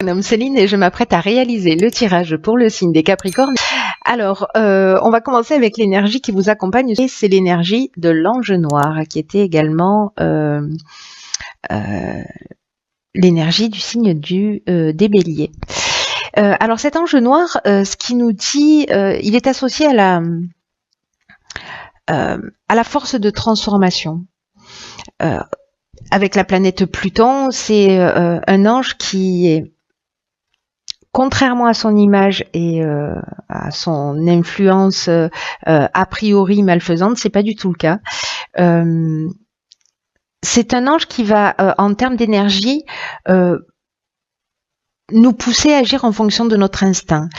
prénomme Céline et je m'apprête à réaliser le tirage pour le signe des Capricornes. Alors, on va commencer avec l'énergie qui vous accompagne. Et c'est l'énergie de l'ange noir, qui était également l'énergie du signe des Béliers. Alors, cet ange noir, ce qui nous dit, il est associé à la force de transformation. Avec la planète Pluton, c'est un ange qui est, contrairement à son image et à son influence a priori malfaisante, c'est pas du tout le cas. C'est un ange qui va, en termes d'énergie, nous pousser à agir en fonction de notre instinct.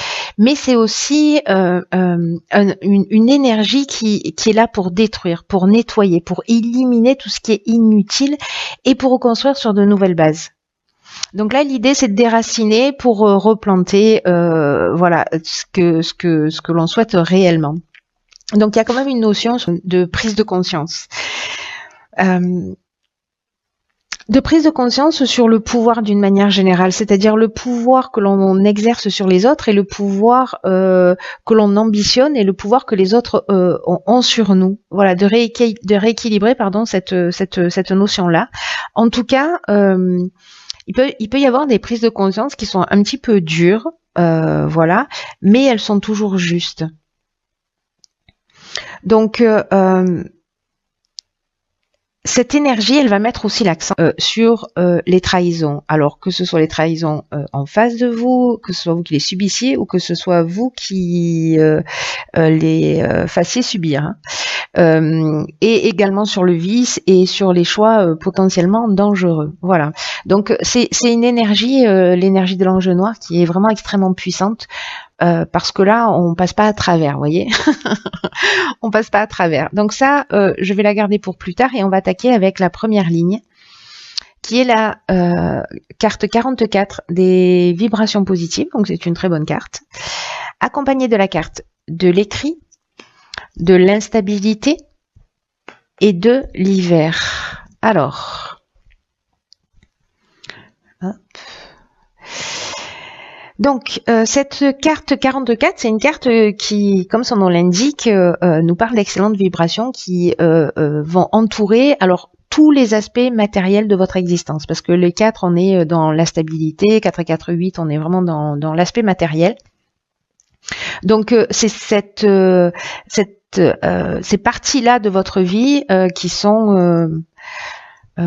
Mais c'est aussi une énergie qui est là pour détruire, pour nettoyer, pour éliminer tout ce qui est inutile et pour reconstruire sur de nouvelles bases. Donc là, l'idée, c'est de déraciner pour replanter, voilà, ce que l'on souhaite réellement. Donc il y a quand même une notion de prise de conscience. De prise de conscience sur le pouvoir d'une manière générale, c'est-à-dire le pouvoir que l'on exerce sur les autres et le pouvoir que l'on ambitionne et le pouvoir que les autres ont sur nous. Voilà, de rééquilibrer, pardon, cette notion-là. En tout cas, il peut y avoir des prises de conscience qui sont un petit peu dures, voilà, mais elles sont toujours justes. Donc cette énergie, elle va mettre aussi l'accent sur les trahisons. Alors que ce soit les trahisons en face de vous, que ce soit vous qui les subissiez ou que ce soit vous qui les fassiez subir. Et également sur le vice et sur les choix potentiellement dangereux. Voilà. Donc c'est une énergie, l'énergie de l'ange noir, qui est vraiment extrêmement puissante. Parce que là, on passe pas à travers, vous voyez. On passe pas à travers. Donc ça, je vais la garder pour plus tard et on va attaquer avec la première ligne, qui est la carte 44 des vibrations positives. Donc c'est une très bonne carte. Accompagnée de la carte de l'écrit, de l'instabilité et de l'hiver. Alors, hop. Donc, cette carte 44, c'est une carte qui, comme son nom l'indique, nous parle d'excellentes vibrations qui vont entourer alors tous les aspects matériels de votre existence. Parce que le 4, on est dans la stabilité, 4 et 4, 8, on est vraiment dans l'aspect matériel. Donc, c'est ces parties-là de votre vie qui sont,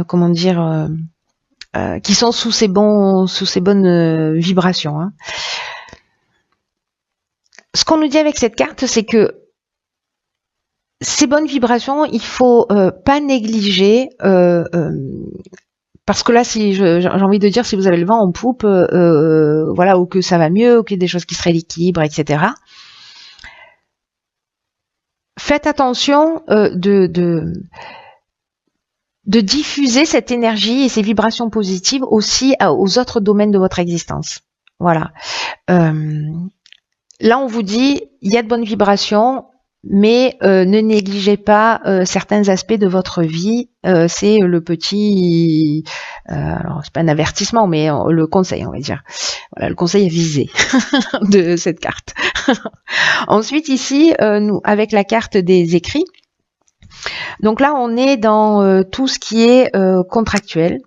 comment dire... qui sont sous ces bonnes vibrations. Hein. Ce qu'on nous dit avec cette carte, c'est que ces bonnes vibrations, il faut pas négliger, parce que là, si j'ai envie de dire, si vous avez le vent en poupe, voilà, ou que ça va mieux, ou qu'il y a des choses qui se rééquilibrent, etc. Faites attention de diffuser cette énergie et ces vibrations positives aussi aux autres domaines de votre existence. Voilà. Là, on vous dit, il y a de bonnes vibrations, mais ne négligez pas certains aspects de votre vie. C'est le petit... alors, c'est pas un avertissement, mais le conseil, on va dire. Voilà, le conseil à viser de cette carte. Ensuite, ici, nous, avec la carte des écrits, donc là, on est dans tout ce qui est contractuel.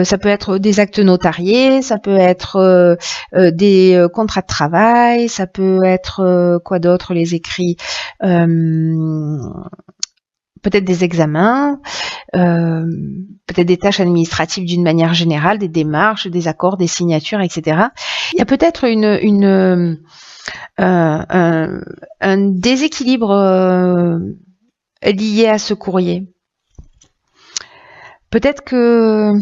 Ça peut être des actes notariés, ça peut être des contrats de travail, ça peut être quoi d'autre, les écrits, peut-être des examens, peut-être des tâches administratives d'une manière générale, des démarches, des accords, des signatures, etc. Il y a peut-être un déséquilibre lié à ce courrier. Peut-être que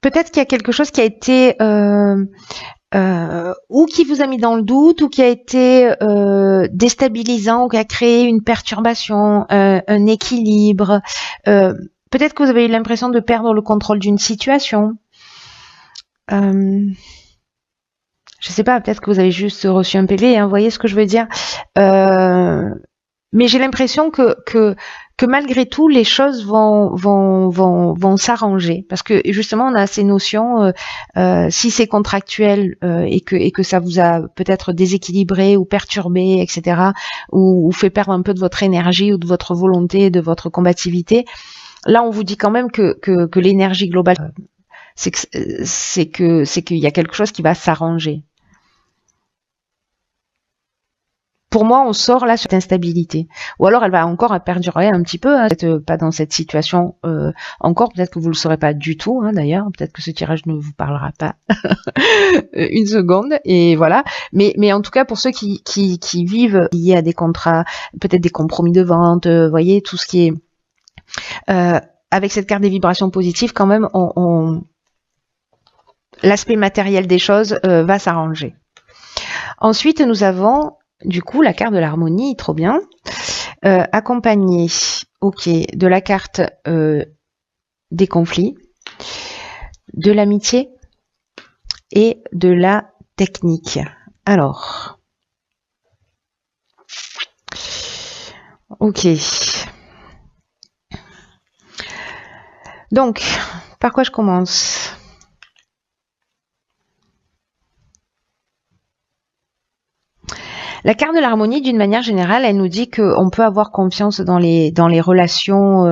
qu'il y a quelque chose qui a été ou qui vous a mis dans le doute, ou qui a été déstabilisant, ou qui a créé une perturbation, un équilibre. Peut-être que vous avez eu l'impression de perdre le contrôle d'une situation. Je sais pas, peut-être que vous avez juste reçu un PV, hein, vous voyez ce que je veux dire. mais j'ai l'impression que malgré tout, les choses vont s'arranger. Parce que justement, on a ces notions, si c'est contractuel et que ça vous a peut-être déséquilibré ou perturbé, etc., ou fait perdre un peu de votre énergie ou de votre volonté, de votre combativité, là, on vous dit quand même que l'énergie globale, c'est qu'il y a quelque chose qui va s'arranger. Pour moi, on sort là sur cette instabilité. Ou alors, elle va encore perdurer un petit peu, hein, pas dans cette situation encore. Peut-être que vous le saurez pas du tout, hein, d'ailleurs. Peut-être que ce tirage ne vous parlera pas une seconde. Et voilà. Mais en tout cas, pour ceux qui vivent liés à des contrats, peut-être des compromis de vente, voyez, tout ce qui est avec cette carte des vibrations positives, quand même, l'aspect matériel des choses va s'arranger. Ensuite, nous avons du coup la carte de l'harmonie, trop bien, accompagnée, ok, de la carte des conflits, de l'amitié et de la technique. Alors, ok. Donc, par quoi je commence ? La carte de l'harmonie, d'une manière générale, elle nous dit qu'on peut avoir confiance dans les relations,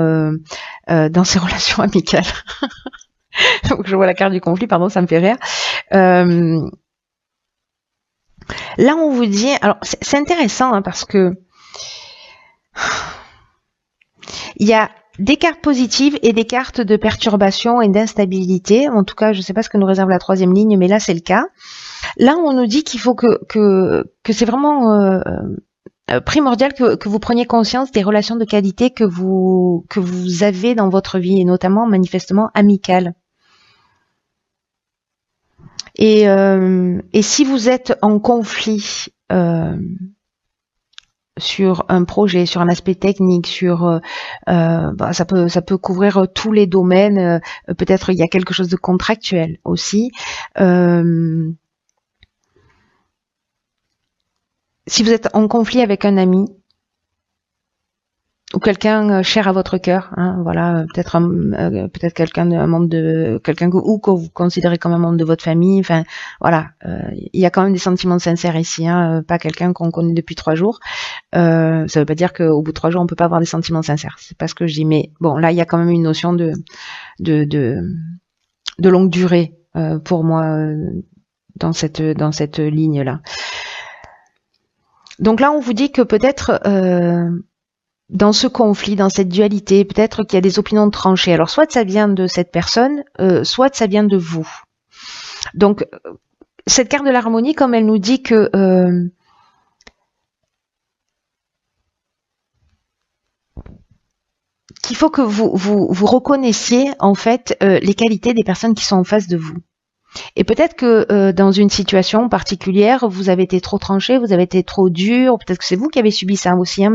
dans ces relations amicales. Donc, je vois la carte du conflit, pardon, ça me fait rire. Là, on vous dit, alors c'est intéressant hein, parce que il y a des cartes positives et des cartes de perturbation et d'instabilité. En tout cas, je ne sais pas ce que nous réserve la troisième ligne, mais là, c'est le cas. Là, on nous dit qu'il faut que c'est vraiment primordial que vous preniez conscience des relations de qualité que vous avez dans votre vie, et notamment, manifestement, amicales. Et si vous êtes en conflit sur un projet, sur un aspect technique, sur ça peut couvrir tous les domaines. Peut-être il y a quelque chose de contractuel aussi. Si vous êtes en conflit avec un ami ou quelqu'un cher à votre cœur, hein, voilà, peut-être quelqu'un, un membre de quelqu'un que vous considérez comme un membre de votre famille, enfin voilà, il y a quand même des sentiments sincères ici, hein, pas quelqu'un qu'on connaît depuis 3 jours. Ça veut pas dire qu'au bout de 3 jours on peut pas avoir des sentiments sincères, c'est pas ce que je dis, mais bon là il y a quand même une notion de longue durée pour moi dans cette ligne là. Donc là on vous dit que peut-être dans ce conflit, dans cette dualité, peut-être qu'il y a des opinions tranchées. Alors, soit ça vient de cette personne, soit ça vient de vous. Donc, cette carte de l'harmonie, comme elle nous dit que qu'il faut que vous reconnaissiez en fait les qualités des personnes qui sont en face de vous. Et peut-être que dans une situation particulière, vous avez été trop tranché, vous avez été trop dur, peut-être que c'est vous qui avez subi ça aussi, hein,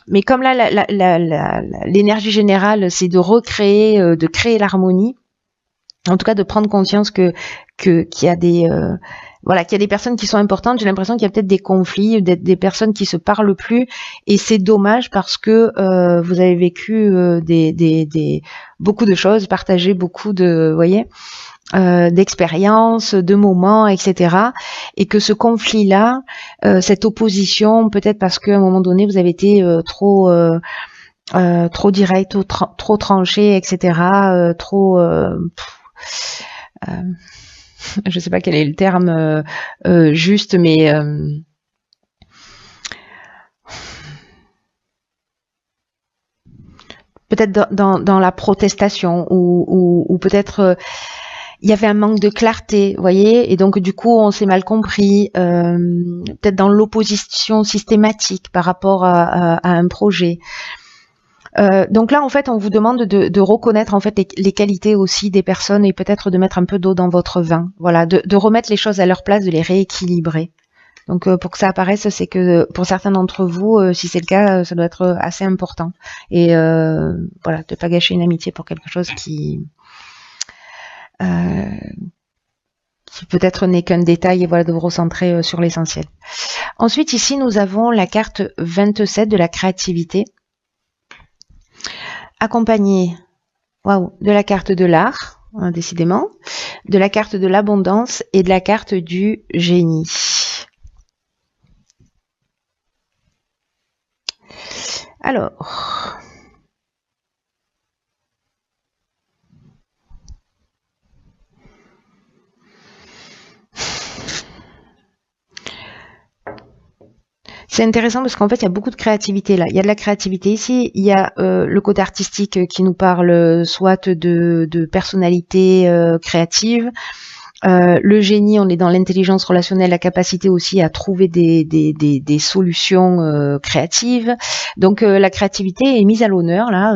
mais comme là, l'énergie générale, c'est de recréer, de créer l'harmonie, en tout cas de prendre conscience qu'il y a des qu'il y a des personnes qui sont importantes. J'ai l'impression qu'il y a peut-être des conflits, des personnes qui se parlent plus, et c'est dommage parce que vous avez vécu beaucoup de choses, partagé beaucoup de, voyez, d'expériences, de moments, etc. Et que ce conflit-là, cette opposition, peut-être parce qu'à un moment donné, vous avez été trop direct, trop tranché, etc. Je sais pas quel est le terme juste, mais peut-être dans la protestation ou peut-être il y avait un manque de clarté, vous voyez, et donc du coup on s'est mal compris, peut-être dans l'opposition systématique par rapport à un projet. Donc là en fait on vous demande de reconnaître en fait les qualités aussi des personnes et peut-être de mettre un peu d'eau dans votre vin, voilà, de remettre les choses à leur place, de les rééquilibrer. Donc pour que ça apparaisse, c'est que pour certains d'entre vous, si c'est le cas, ça doit être assez important. Et voilà, de pas gâcher une amitié pour quelque chose qui peut-être n'est qu'un détail, et voilà, de vous recentrer sur l'essentiel. Ensuite, ici, nous avons la carte 27 de la créativité, accompagnée de la carte de l'art, hein, décidément, de la carte de l'abondance et de la carte du génie. Alors, c'est intéressant parce qu'en fait, il y a beaucoup de créativité là. Il y a de la créativité ici, il y a le côté artistique qui nous parle soit de personnalité créative. Le génie, on est dans l'intelligence relationnelle, la capacité aussi à trouver des solutions créatives. Donc la créativité est mise à l'honneur là,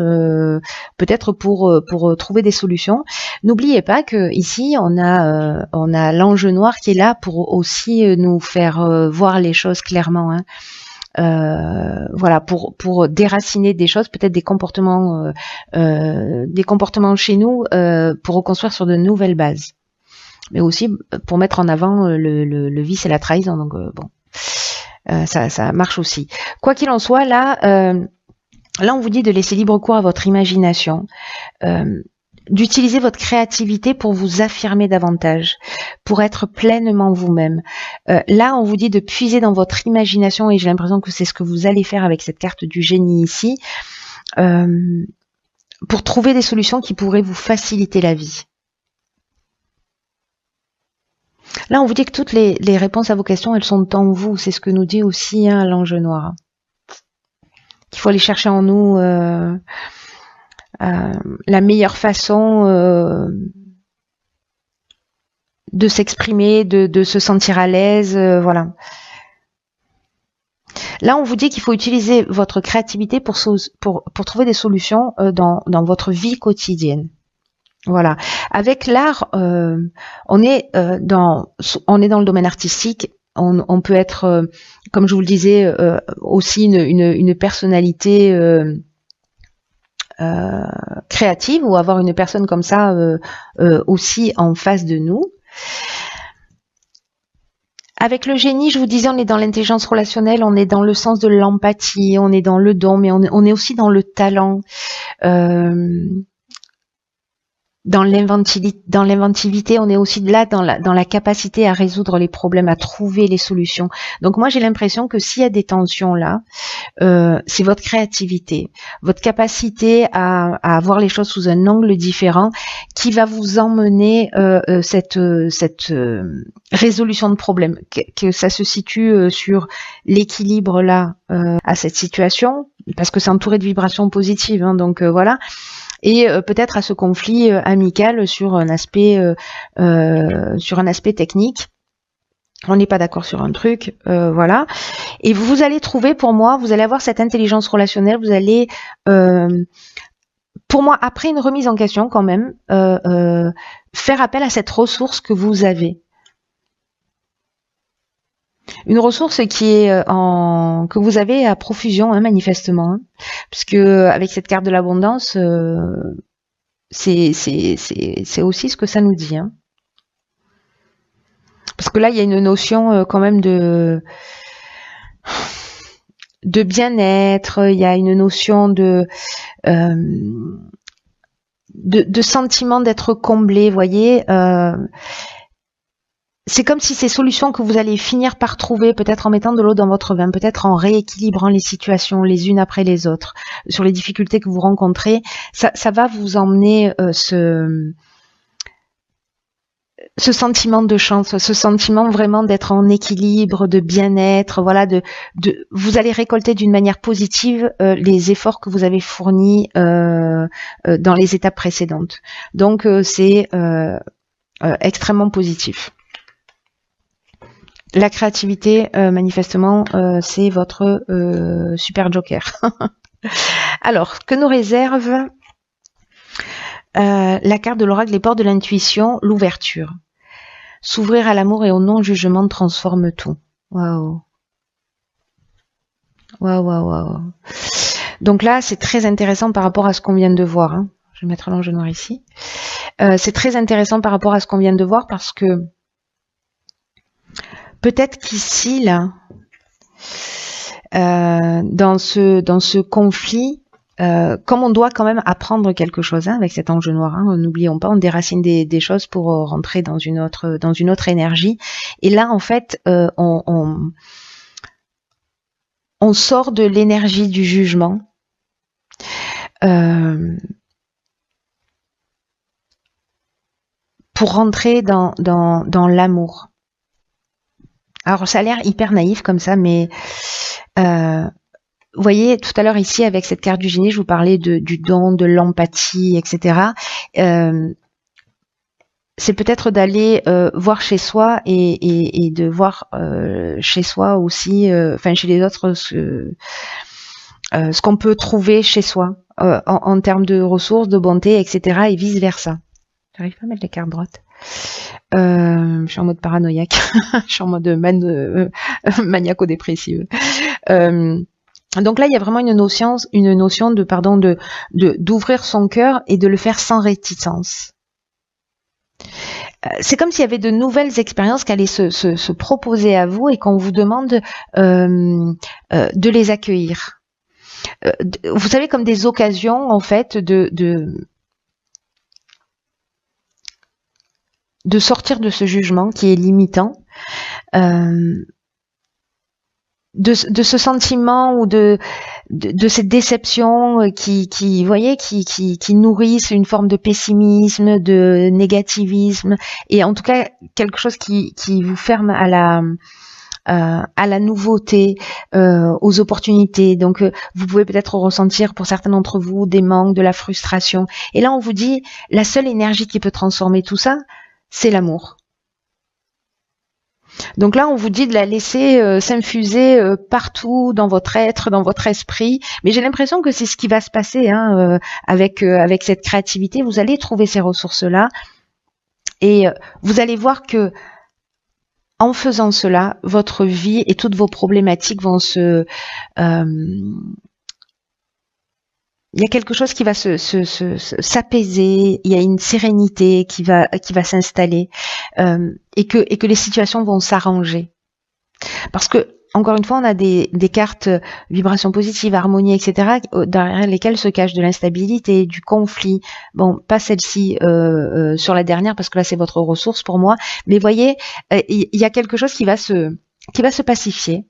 peut-être pour trouver des solutions. N'oubliez pas que ici on a l'ange noir qui est là pour aussi nous faire voir les choses clairement. Hein. Voilà, pour déraciner des choses, peut-être des comportements chez nous, pour reconstruire sur de nouvelles bases. Mais aussi pour mettre en avant le vice et la trahison. Donc bon, ça marche aussi. Quoi qu'il en soit, là on vous dit de laisser libre cours à votre imagination, d'utiliser votre créativité pour vous affirmer davantage, pour être pleinement vous-même. Là, on vous dit de puiser dans votre imagination, et j'ai l'impression que c'est ce que vous allez faire avec cette carte du génie ici, pour trouver des solutions qui pourraient vous faciliter la vie. Là, on vous dit que toutes les réponses à vos questions, elles sont en vous. C'est ce que nous dit aussi hein, l'ange noir. Qu'il faut aller chercher en nous la meilleure façon de s'exprimer, de se sentir à l'aise, voilà. Là, on vous dit qu'il faut utiliser votre créativité pour trouver des solutions dans votre vie quotidienne. Voilà. Avec l'art, on est dans le domaine artistique. On peut être, comme je vous le disais, aussi une personnalité créative ou avoir une personne comme ça aussi en face de nous. Avec le génie, je vous disais, on est dans l'intelligence relationnelle, on est dans le sens de l'empathie, on est dans le don, mais on est aussi dans le talent. Dans l'inventivité, on est aussi là dans la capacité à résoudre les problèmes, à trouver les solutions. Donc moi j'ai l'impression que s'il y a des tensions là, c'est votre créativité, votre capacité à voir les choses sous un angle différent qui va vous emmener cette résolution de problème, que ça se situe sur l'équilibre là à cette situation, parce que c'est entouré de vibrations positives, hein, donc voilà. Et peut-être à ce conflit amical sur un aspect technique. On n'est pas d'accord sur un truc, voilà. Et vous allez trouver, pour moi, vous allez avoir cette intelligence relationnelle, vous allez, pour moi, après une remise en question quand même, faire appel à cette ressource que vous avez. Une ressource qui est que vous avez à profusion, hein, manifestement, hein, puisque avec cette carte de l'abondance, c'est aussi ce que ça nous dit. Hein. Parce que là, il y a une notion quand même de bien-être, il y a une notion de sentiment d'être comblé, vous voyez. C'est comme si ces solutions que vous allez finir par trouver, peut-être en mettant de l'eau dans votre vin, peut-être en rééquilibrant les situations les unes après les autres, sur les difficultés que vous rencontrez, ça va vous emmener ce sentiment de chance, ce sentiment vraiment d'être en équilibre, de bien-être, voilà, vous allez récolter d'une manière positive les efforts que vous avez fournis dans les étapes précédentes. Donc c'est extrêmement positif. La créativité, manifestement, c'est votre super joker. Alors, que nous réserve la carte de l'oracle, les portes de l'intuition, l'ouverture. S'ouvrir à l'amour et au non-jugement transforme tout. Waouh. Waouh, waouh, waouh. Donc là, c'est très intéressant par rapport à ce qu'on vient de voir. Hein. Je vais mettre l'ange noir ici. C'est très intéressant par rapport à ce qu'on vient de voir parce que peut-être qu'ici, là, Dans ce conflit, comme on doit quand même apprendre quelque chose avec cet ange noir, n'oublions pas, on déracine des choses pour rentrer dans une autre énergie. Et là, en fait, on sort de l'énergie du jugement. Pour rentrer dans l'amour. Alors ça a l'air hyper naïf comme ça, mais vous voyez, tout à l'heure ici, avec cette carte du génie, je vous parlais du don, de l'empathie, etc. C'est peut-être d'aller voir chez soi et de voir chez soi aussi, enfin chez les autres, ce qu'on peut trouver chez soi en termes de ressources, de bonté, etc. et vice-versa. J'arrive pas à mettre les cartes droites. Je suis en mode paranoïaque. Je suis en mode maniaco-dépressive. Donc là, il y a vraiment une notion d'ouvrir son cœur et de le faire sans réticence. C'est comme s'il y avait de nouvelles expériences qui allaient se proposer à vous et qu'on vous demande de les accueillir. Vous savez, comme des occasions, en fait, de sortir de ce jugement qui est limitant, de ce sentiment ou de cette déception qui voyez, qui nourrissent une forme de pessimisme, de négativisme, et en tout cas quelque chose qui vous ferme à la nouveauté, aux opportunités. Donc vous pouvez peut-être ressentir pour certains d'entre vous des manques, de la frustration. Et là on vous dit, la seule énergie qui peut transformer tout ça, c'est l'amour. Donc là, on vous dit de la laisser s'infuser partout dans votre être, dans votre esprit. Mais j'ai l'impression que c'est ce qui va se passer avec cette créativité. Vous allez trouver ces ressources-là et vous allez voir que en faisant cela, votre vie et toutes vos problématiques vont il y a quelque chose qui va s'apaiser, il y a une sérénité qui va s'installer et que les situations vont s'arranger. Parce que, encore une fois, on a des cartes vibrations positives, harmonie, etc., derrière lesquelles se cache de l'instabilité, du conflit. Bon, pas celle-ci sur la dernière, parce que là, c'est votre ressource pour moi. Mais voyez, il y a quelque chose qui va se pacifier.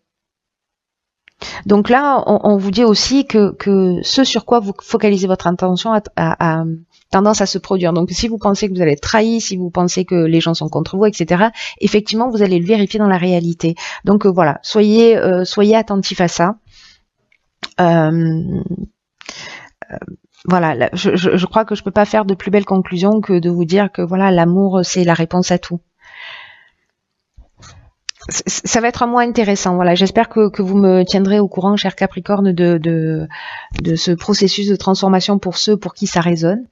Donc là, on vous dit aussi que ce sur quoi vous focalisez votre attention a tendance à se produire. Donc si vous pensez que vous allez être trahi, si vous pensez que les gens sont contre vous, etc., effectivement, vous allez le vérifier dans la réalité. Donc voilà, soyez attentifs à ça. Voilà, je crois que je peux pas faire de plus belle conclusion que de vous dire que voilà, l'amour, c'est la réponse à tout. Ça va être un mois intéressant. Voilà, j'espère que vous me tiendrez au courant, cher Capricorne, de ce processus de transformation pour ceux pour qui ça résonne.